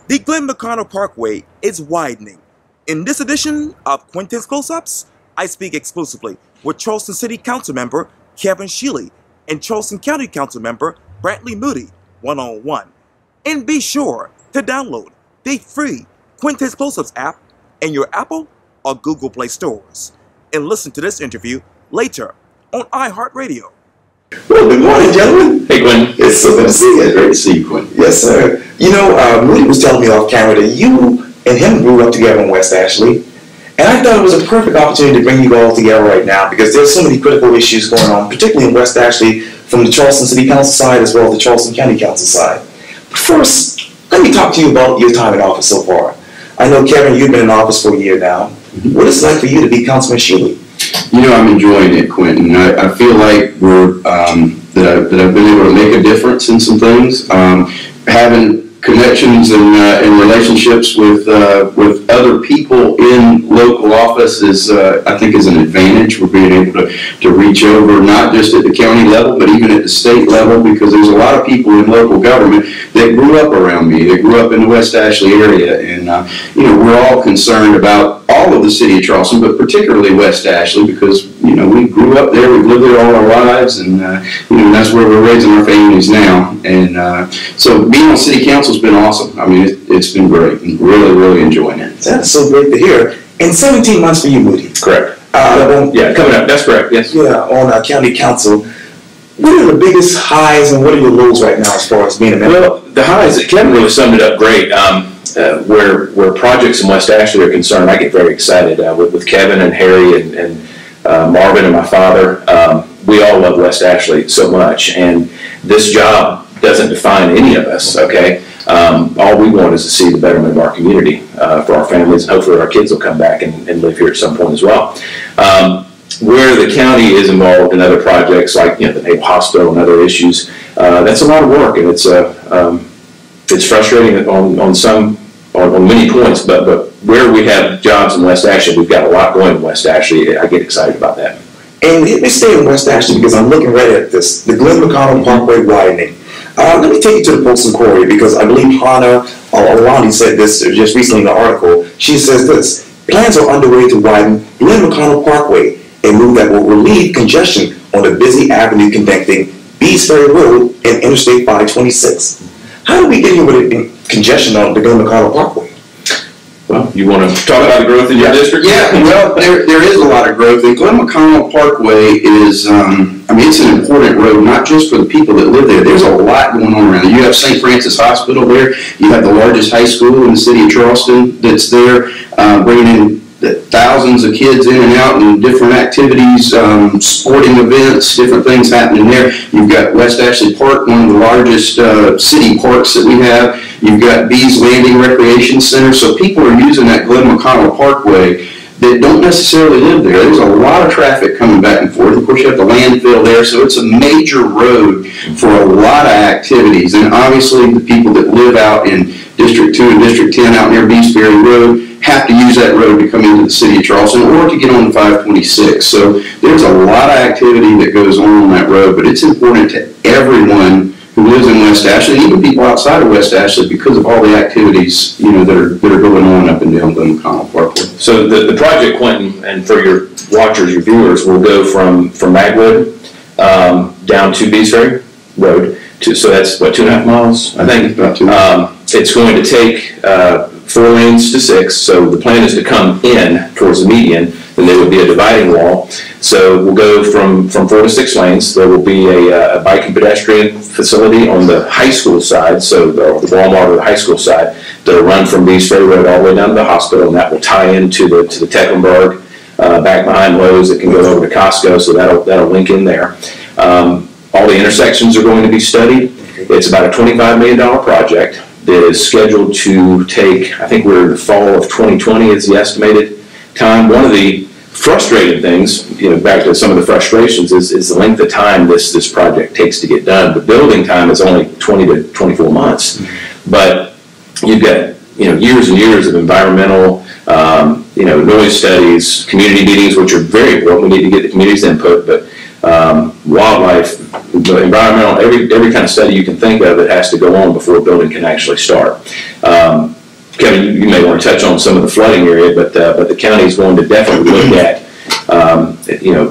The Glenn McConnell Parkway is widening. In this edition of Quintin's Close-Ups, I speak exclusively with Charleston City Council member Kevin Shealy and Charleston County Council member Brantley Moody one-on-one. And be sure to download the free Quintin's Close-Ups app in your Apple or Google Play stores. And listen to this interview later on iHeartRadio. Well, good morning, gentlemen. Hey, Glenn. It's so good to see you. Great to see you, Quintin. Yes, sir. You know, Moody was telling me off camera that you and him grew up together in West Ashley, and I thought it was a perfect opportunity to bring you all together right now because there's so many critical issues going on, particularly in West Ashley, from the Charleston City Council side as well as the Charleston County Council side. But first, let me talk to you about your time in office so far. I know, Kevin, you've been in office for a year now. What is it like for you to be Councilman Shealy? You know, I'm enjoying it, Quintin. I feel like that I've been able to make a difference in some things. Having connections and relationships with other people in local office is, I think, is an advantage. We're being able to reach over not just at the county level, but even at the state level, because there's a lot of people in local government that grew up around me, that grew up in the West Ashley area, and you know, we're all concerned about all of the city of Charleston, but particularly West Ashley, because you know, we grew up there, we've lived there all our lives, and you know, that's where we're raising our families now. And so being on city council has been awesome. I mean, it's been great, and really enjoying it. That's so great to hear. And 17 months for you, Moody. Correct. Yeah, coming up. That's correct. Yes. Yeah, on county council. What are the biggest highs and what are your lows right now as far as being a member? Well, the highs, Kevin really summed it up great. Where projects in West Ashley are concerned, I get very excited with Kevin and Harry and Marvin and my father. We all love West Ashley so much, and this job doesn't define any of us, okay? All we want is to see the betterment of our community for our families, and hopefully our kids will come back and live here at some point as well. Where the county is involved in other projects like, you know, the Naval Hospital and other issues, that's a lot of work, and it's frustrating on many points, but where we have jobs in West Ashley, we've got a lot going in West Ashley. I get excited about that. And let me stay in West Ashley because I'm looking right at this, the Glenn McConnell Parkway widening. Let me take you to the Postal Quarry because I believe Hannah Alani said this just recently in the article. She says this: plans are underway to widen Glenn McConnell Parkway, a move that will relieve congestion on the busy avenue connecting Bees Ferry Road and Interstate 526. How do we get here with congestion on the Glenn McConnell Parkway? Well, you want to talk about the growth in your district? Yeah, well, there is a lot of growth. And Glenn McConnell Parkway is, I mean, it's an important road, not just for the people that live there. There's a lot going on around there. You have St. Francis Hospital there. You have the largest high school in the city of Charleston that's there, bringing in thousands of kids in and out and different activities, sporting events, different things happening there. You've got West Ashley Park, one of the largest city parks that we have. You've got Bees Landing Recreation Center. So people are using that Glenn McConnell Parkway that don't necessarily live there. There's a lot of traffic coming back and forth. Of course, you have the landfill there, so it's a major road for a lot of activities. And obviously, the people that live out in District 2 and District 10 out near Bees Ferry Road have to use that road to come into the city of Charleston or to get on the 526. So there's a lot of activity that goes on that road, but it's important to everyone who lives in West Ashley, even people outside of West Ashley, because of all the activities, you know, that are going on up and down Glenn McConnell Parkway. So the project, Quintin, and for your watchers, your viewers, will go from Magwood down to Bees Ferry Road. So that's, what, 2.5 miles, I think? About 2. It's going to take 4 lanes to 6, so the plan is to come in towards the median, then there would be a dividing wall. So we'll go from 4 to 6 lanes. There will be a bike and pedestrian facility on the high school side, so the Walmart or the high school side, that'll run from Bees Ferry Road all the way down to the hospital, and that will tie into the Tecklenburg, back behind Lowe's. It can go over to Costco, so that'll link in there. All the intersections are going to be studied. It's about a $25 million project that is scheduled to take, I think we're in the fall of 2020 is the estimated time. One of the frustrating things, you know, back to some of the frustrations, is the length of time this project takes to get done. The building time is only 20 to 24 months, but you've got, you know, years and years of environmental, you know, noise studies, community meetings, which are very important. We need to get the community's input, but wildlife the environmental, every kind of study you can think of that has to go on before a building can actually start. Kevin, you may want to touch on some of the flooding area, but the county is going to definitely look at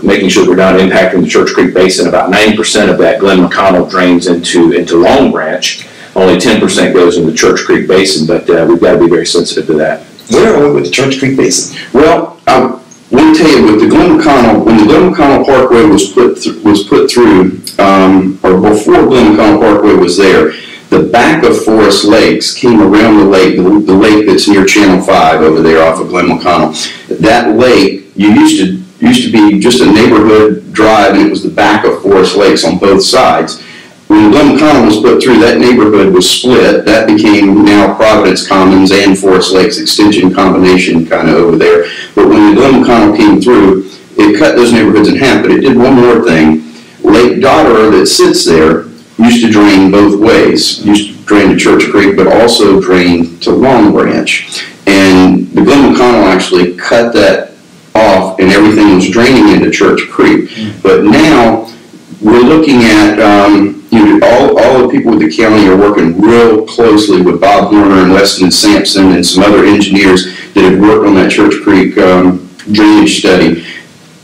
making sure we're not impacting the Church Creek Basin. About 90% of that Glenn McConnell drains into Long Branch. Only 10% goes into the Church Creek Basin, but we've got to be very sensitive to that. Where are we with the Church Creek Basin? Well, let me tell you, with the Glenn McConnell, when the Glenn McConnell Parkway was put through, or before Glenn McConnell Parkway was there, the back of Forest Lakes came around the lake that's near Channel 5 over there off of Glenn McConnell. That lake used to be just a neighborhood drive, and it was the back of Forest Lakes on both sides. When Glenn McConnell was put through, that neighborhood was split. That became now Providence Commons and Forest Lakes Extension combination kind of over there. But when the Glenn McConnell came through, it cut those neighborhoods in half, but it did one more thing. Lake Dotterer that sits there used to drain both ways. Used to drain to Church Creek, but also drain to Long Branch. And the Glenn McConnell actually cut that off, and everything was draining into Church Creek. But now we're looking at, all the people with the county are working real closely with Bob Horner and Weston and Sampson and some other engineers that have worked on that Church Creek drainage study.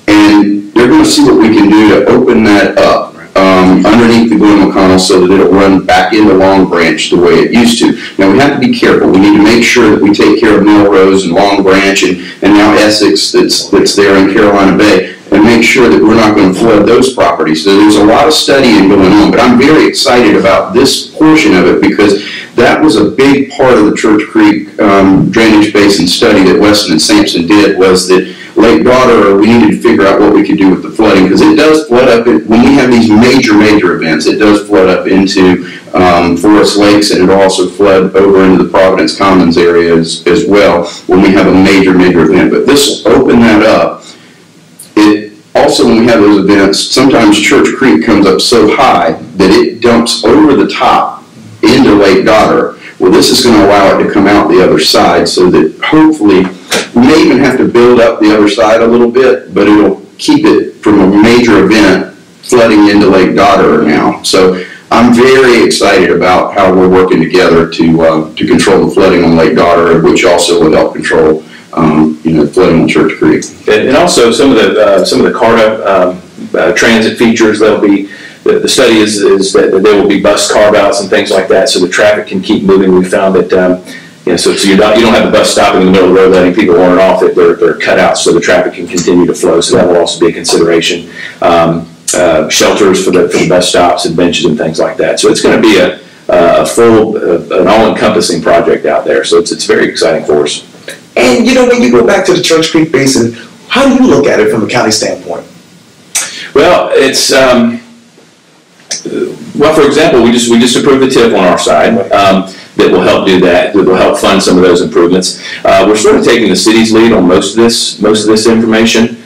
And they're going to see what we can do to open that up underneath the Glenn McConnell so that it'll run back into Long Branch the way it used to. Now, we have to be careful. We need to make sure that we take care of Melrose and Long Branch and now Essex that's there in Carolina Bay, and make sure that we're not going to flood those properties. So there's a lot of studying going on, but I'm very excited about this portion of it because that was a big part of the Church Creek drainage basin study that Weston and Sampson did, was that Lake Dotterer, we needed to figure out what we could do with the flooding, because it does flood up, when we have these major events, it does flood up into Forest Lakes, and it'll also flood over into the Providence Commons area as well when we have a major event. But this will open that up. Also, when we have those events, sometimes Church Creek comes up so high that it dumps over the top into Lake Dotterer. Well, this is going to allow it to come out the other side so that hopefully we may even have to build up the other side a little bit, but it'll keep it from a major event flooding into Lake Dotterer now. So I'm very excited about how we're working together to control the flooding on Lake Dotterer, which also will help control flooding on Church Creek. And also some of the CARTA transit features. There'll be the study is that there will be bus carve-outs and things like that, so the traffic can keep moving. We found that so you don't have the bus stopping in the middle of the road letting people on and off. They're cut out so the traffic can continue to flow. So that will also be a consideration. Shelters for the bus stops and benches and things like that. So it's going to be a full, an all-encompassing project out there. So it's very exciting for us. And when you go back to the Church Creek Basin, how do you look at it from a county standpoint? Well, it's for example, we just approved the TIF on our side that will help do that. That will help fund some of those improvements. We're sort of taking the city's lead on most of this information.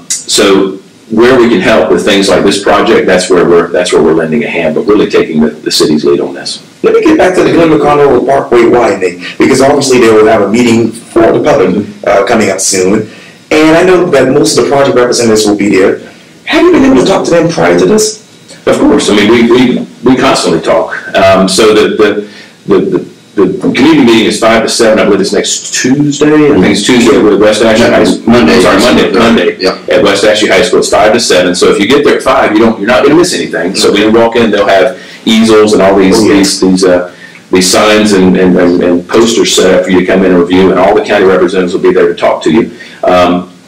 So where we can help with things like this project, that's where we're lending a hand, but really taking the city's lead on this. Let me get back to the Glenn McConnell Parkway widening, because obviously they will have a meeting for the public coming up soon, and I know that most of the project representatives will be there. Have you been able to talk to them prior to this? Of course. I mean, we constantly talk. So the community meeting is 5 to 7. I believe it's next Tuesday. I think it's Tuesday at West Ashley High School. Monday at West Ashley High School. It's 5 to 7. So if you get there at 5, you're not going to miss anything. So when you walk in, they'll have easels and all these signs and posters set up for you to come in and review, and all the county representatives will be there to talk to you.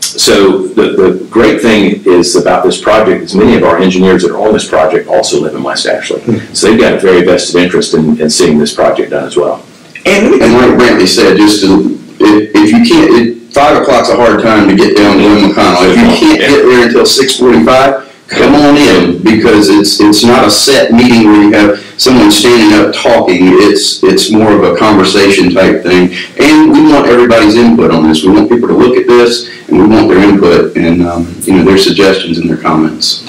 So the great thing is about this project is many of our engineers that are on this project also live in West Ashley. So they've got a very vested interest in seeing this project done as well. And like Brantley said, if you can't, 5 o'clock's a hard time to get down to Glenn McConnell. If you can't get there until 6:45, come on in, because it's not a set meeting where you have someone standing up talking. It's more of a conversation type thing, and we want everybody's input on this. We want people to look at this, and we want their input and their suggestions and their comments.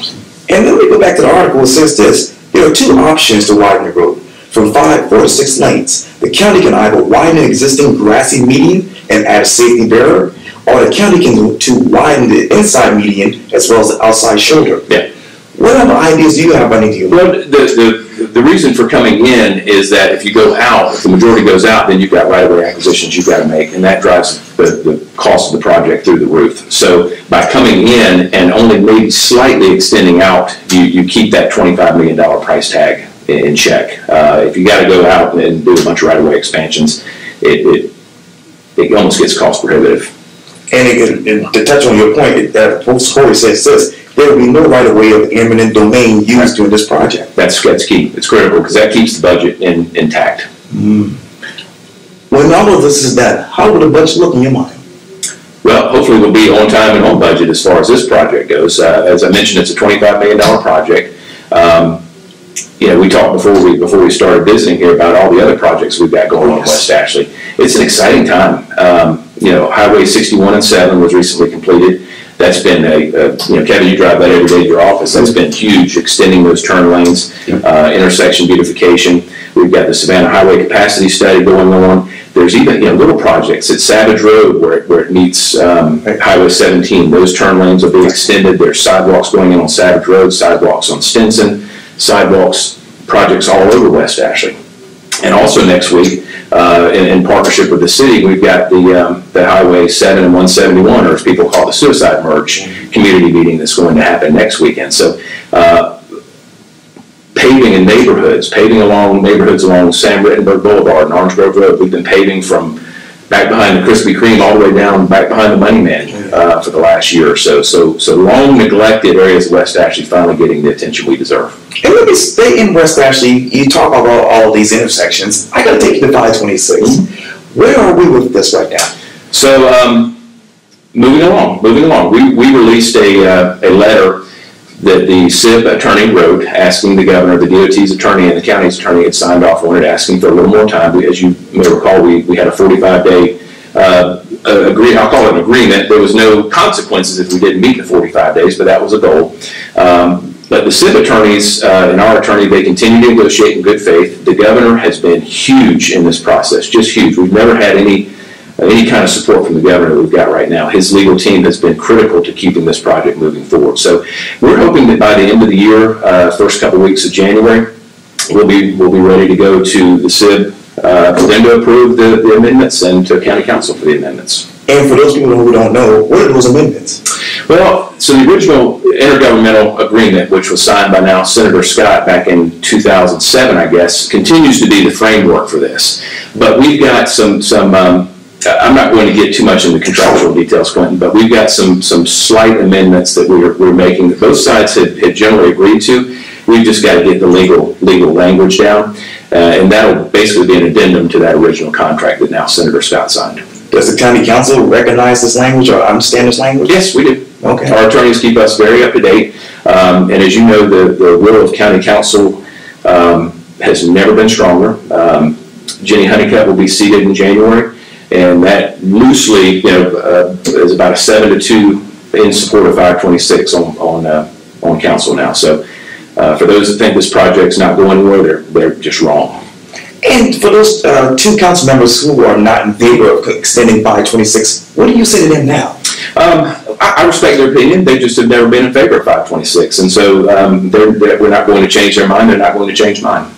And then we go back to the article. It says this: there are 2 options to widen the road from 4 to 6 lanes. The county can either widen an existing grassy median and add a safety barrier, or the county can widen the inside median as well as the outside shoulder. Yeah. What other ideas do you have running to you? Well, the reason for coming in is that if you go out, if the majority goes out, then you've got right-of-way acquisitions you've got to make, and that drives the cost of the project through the roof. So by coming in and only maybe slightly extending out, you keep that $25 million price tag in check. If you got to go out and do a bunch of right-of-way expansions, it almost gets cost prohibitive. And to touch on your point, Corey says this, there will be no right-of-way of eminent domain used during this project. That's key. It's critical because that keeps the budget intact. When all of this is done, how will the budget look in your mind? Well, hopefully we'll be on time and on budget as far as this project goes. As I mentioned, it's a $25 million project. We talked before we started visiting here about all the other projects we've got going on in West Ashley. It's an exciting time. Highway 61 and 7 was recently completed. That's been Kevin, you drive that every day to your office. That's been huge, extending those turn lanes, intersection beautification. We've got the Savannah Highway capacity study going on. There's even little projects at Savage Road where it meets Highway 17. Those turn lanes will be extended. There's sidewalks going in on Savage Road, sidewalks on Stinson, sidewalks projects all over West Ashley. And also next week, in partnership with the city, we've got the Highway 7 and 171, or as people call it, the Suicide Merge community meeting that's going to happen next weekend. So paving in neighborhoods, along Sam Rittenberg Boulevard and Orange Grove Road. We've been paving from back behind the Krispy Kreme all the way down back behind the Money Man for the last year or so. So long neglected areas of West Ashley finally getting the attention we deserve. And let me stay in West Ashley. You talk about all of these intersections. I got to take you to 526. Where are we with this right now? So moving along. We released a letter that the CIB attorney wrote asking the governor, the DOT's attorney, and the county's attorney had signed off on it, asking for a little more time. As you may recall, we had a 45-day I'll call it an agreement. There was no consequences if we didn't meet the 45 days, but that was a goal. But the CIB attorneys and our attorney, they continue to negotiate in good faith. The governor has been huge in this process, just huge. We've never had any kind of support from the governor that we've got right now. His legal team has been critical to keeping this project moving forward. So we're hoping that by the end of the year, first couple weeks of January, we'll be ready to go to the CIB for them to approve the amendments and to County Council for the amendments. And for those people who don't know, what are those amendments? Well, so the original intergovernmental agreement, which was signed by now Senator Scott back in 2007, I guess, continues to be the framework for this. But we've got some I'm not going to get too much into contractual details, Quintin, but we've got some slight amendments that we're making that both sides had generally agreed to. We've just got to get the legal language down, and that'll basically be an addendum to that original contract that now Senator Scott signed. Does the County Council recognize this language or understand this language? Yes, we do. Okay. Our attorneys keep us very up to date, and as you know, the will of County Council has never been stronger. Jenny Honeycutt will be seated in January, and that loosely, is about a 7-2 in support of 526 on council now. So for those that think this project's not going anywhere, they're just wrong. And for those two council members who are not in favor of extending 526, what do you say to them now? I respect their opinion. They just have never been in favor of 526, and so we're not going to change their mind. They're not going to change mine.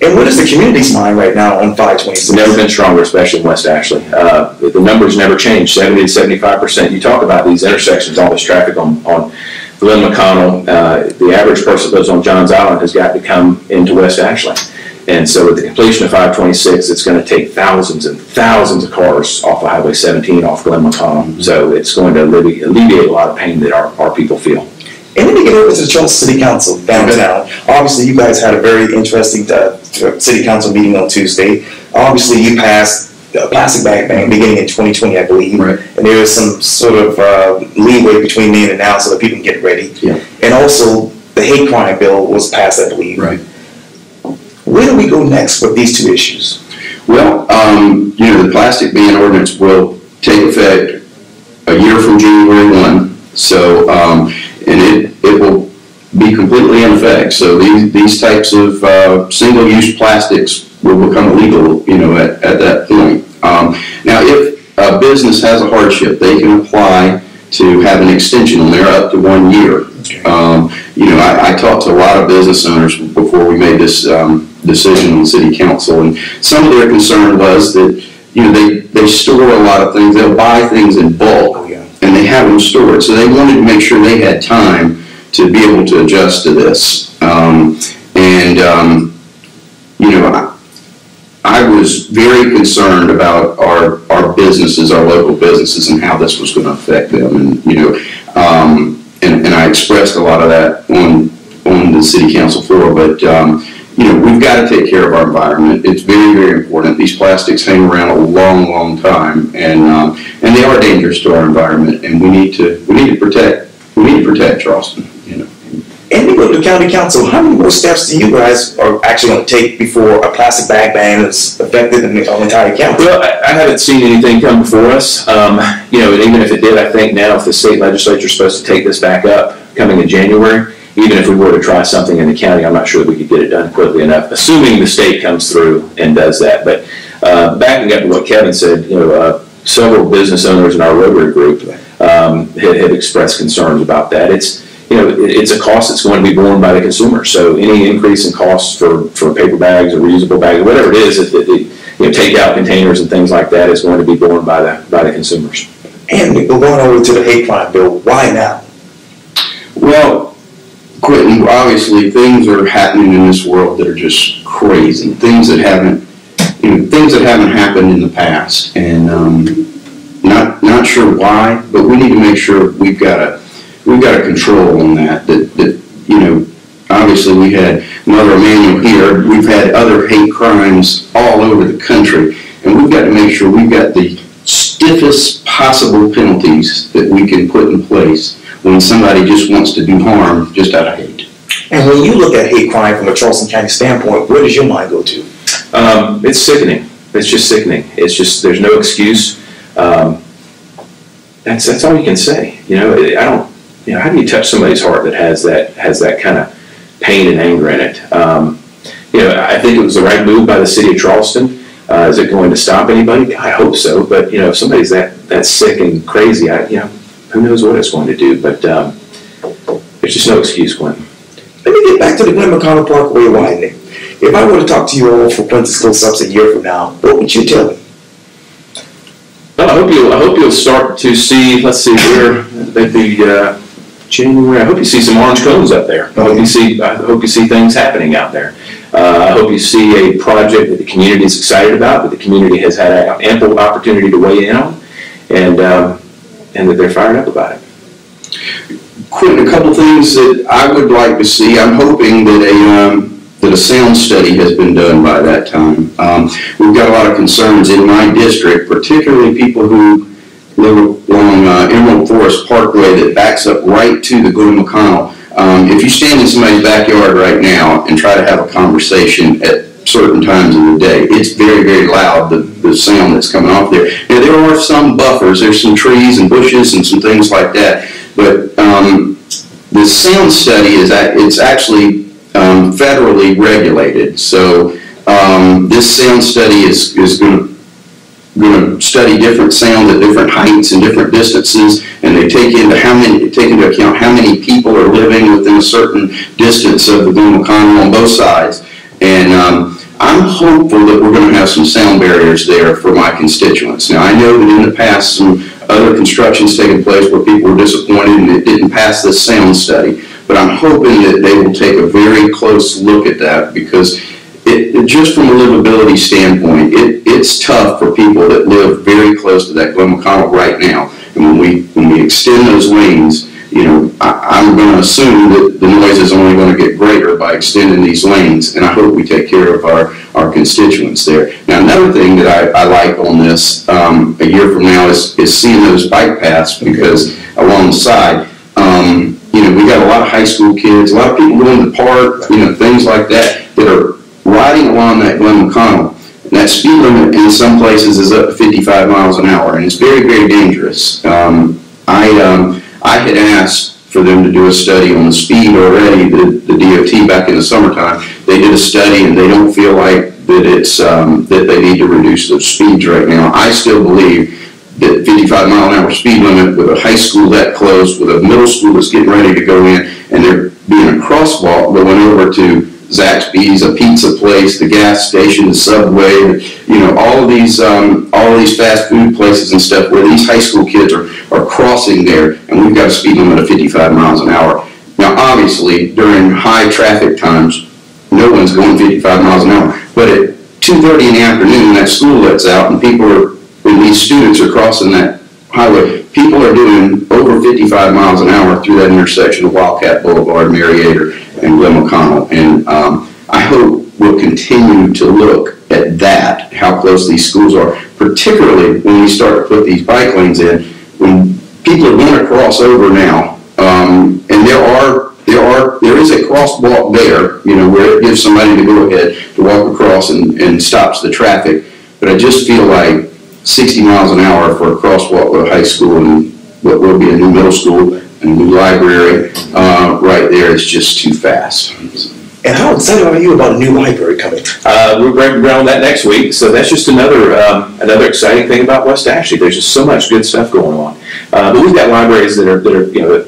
And what is the community's mind right now on 526? It's never been stronger, especially in West Ashley. The numbers never change, 70 to 75%. You talk about these intersections, all this traffic on Glenn McConnell. The average person that lives on Johns Island has got to come into West Ashley. And so with the completion of 526, it's going to take thousands and thousands of cars off of Highway 17, off Glenn McConnell. So it's going to alleviate a lot of pain that our people feel. And let me get over to the Charleston City Council downtown. Obviously, you guys had a very interesting City Council meeting on Tuesday. Obviously, you passed a plastic bag ban beginning in 2020, I believe. Right. And there is some sort of leeway between then and now so that people can get ready. Yeah. And also, the hate crime bill was passed, I believe. Right. Where do we go next with these two issues? Well, the plastic ban ordinance will take effect a year from January 1. So, and it will be completely in effect. So these types of single-use plastics will become illegal, at that point. Now, if a business has a hardship, they can apply to have an extension on there up to 1 year. I lot of business owners before we made this decision on the city council, and some of their concern was that, you know, they store a lot of things. They'll buy things in bulk, and they have them stored. So they wanted to make sure they had time to be able to adjust to this. You know, I was very concerned about our businesses, our local businesses, and how this was going to affect them. And, you know, and I expressed a lot of that on the city council floor. But, you know, we've got to take care of our environment. It's very, very important. These plastics hang around a long, long time, and they are dangerous to our environment. And we need to protect Charleston. You know. And you go to the county council, how many more steps do you guys are actually going to take before a plastic bag ban is affected in the entire county? Well, I haven't seen anything come before us. You know, and even if it did, I think now if the state legislature is supposed to take this back up coming in January, even if we were to try something in the county, I'm not sure that we could get it done quickly enough, assuming the state comes through and does that. But backing up to what Kevin said, you know, several business owners in our Rotary group have expressed concerns about that. You know, it's a cost that's going to be borne by the consumer. So any increase in costs for paper bags or reusable bags, whatever it is, you know, takeout containers and things like that is going to be borne by the consumers. And we're going over to the hate crime bill. Why now? Well, Quintin, obviously things are happening in this world that are just crazy. Things that haven't happened in the past, and not sure why, but we need to make sure we've got a control on that. That you know, obviously we had Mother Emanuel here. We've had other hate crimes all over the country, and we've got to make sure we've got the stiffest possible penalties that we can put in place when somebody just wants to do harm just out of hate. And when you look at hate crime from a Charleston County standpoint, where does your mind go to? It's sickening. It's just sickening. It's just, there's no excuse. That's all you can say. You know, you know, how do you touch somebody's heart that has that kind of pain and anger in it? You know, I think it was the right move by the city of Charleston. Is it going to stop anybody? I hope so. But, you know, if somebody's that sick and crazy, you know, who knows what it's going to do. But there's just no excuse, Quintin. Let me get back to the Glenn McConnell Parkway widening. If I were to talk to you all for Quintin's close-ups a year from now, what would you tell me? Well, I hope you'll start to see. Let's see, where maybe January. I hope you see some orange cones up there. I hope you see things happening out there. I hope you see a project that the community is excited about, that the community has had ample opportunity to weigh in on, and that they're fired up about it. Quintin, a couple things that I would like to see. I'm hoping that a sound study has been done by that time. We've got a lot of concerns in my district, particularly people who live along Emerald Forest Parkway that backs up right to the Glenn McConnell. If you stand in somebody's backyard right now and try to have a conversation at certain times of the day, it's very, very loud, the sound that's coming off there. Now, there are some buffers. There's some trees and bushes and some things like that. But the sound study it's actually federally regulated. So this sound study is going to study different sounds at different heights and different distances, and they take into account how many people are living within a certain distance of the Glenn McConnell on both sides. And I'm hopeful that we're going to have some sound barriers there for my constituents. Now, I know that in the past some other construction's taken place where people were disappointed and it didn't pass this sound study, but I'm hoping that they will take a very close look at that, because just from a livability standpoint, it's tough for people that live very close to that Glenn McConnell right now. And when we extend those lanes, you know, I'm going to assume that the noise is only going to get greater by extending these lanes, and I hope we take care of our constituents there. Now, another thing that I like on this a year from now is seeing those bike paths, because along the side, you know, we got a lot of high school kids, a lot of people going to the park, you know, things like that are riding along that Glenn McConnell. And that speed limit in some places is up to 55 miles an hour, and it's very, very dangerous. I had asked for them to do a study on the speed already, the DOT back in the summertime. They did a study, and they don't feel like that it's that they need to reduce those speeds right now. I still believe that 55 mile an hour speed limit with a high school that close, with a middle school that's getting ready to go in, and there being a crosswalk going over to Zaxby's, a pizza place, the gas station, the Subway, you know, all of these fast food places and stuff where these high school kids are crossing there, and we've got a speed limit of 55 miles an hour. Now, obviously, during high traffic times, no one's going 55 miles an hour, but at 2:30 in the afternoon, when that school lets out and when these students are crossing that highway, people are doing over 55 miles an hour through that intersection of Wildcat Boulevard, Marietta, and Glenn McConnell. And I hope we'll continue to look at that, how close these schools are, particularly when we start to put these bike lanes in, when people are going to cross over now. And there is a crosswalk there, you know, where it gives somebody to go ahead to walk across and stops the traffic. But I just feel like 60 miles an hour for a crosswalk with a high school and what will be a new middle school and a new library right there is just too fast. And how excited are you about a new library coming? We're going to be on that next week, so that's just another exciting thing about West Ashley. There's just so much good stuff going on. But we've got libraries that are you know,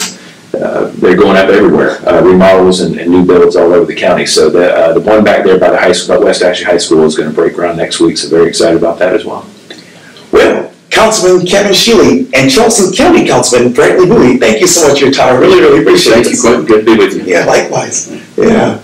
they're going up everywhere, remodels and new builds all over the county. So the one back there by the high school, by West Ashley High School, is going to break ground next week. So very excited about that as well. Well, Councilman Kevin Shealy and Charleston County Councilman Brantley Moody, thank you so much for your time. I really, really appreciate it. Thank you, Quintin. Good to be with you. Yeah, likewise. Yeah.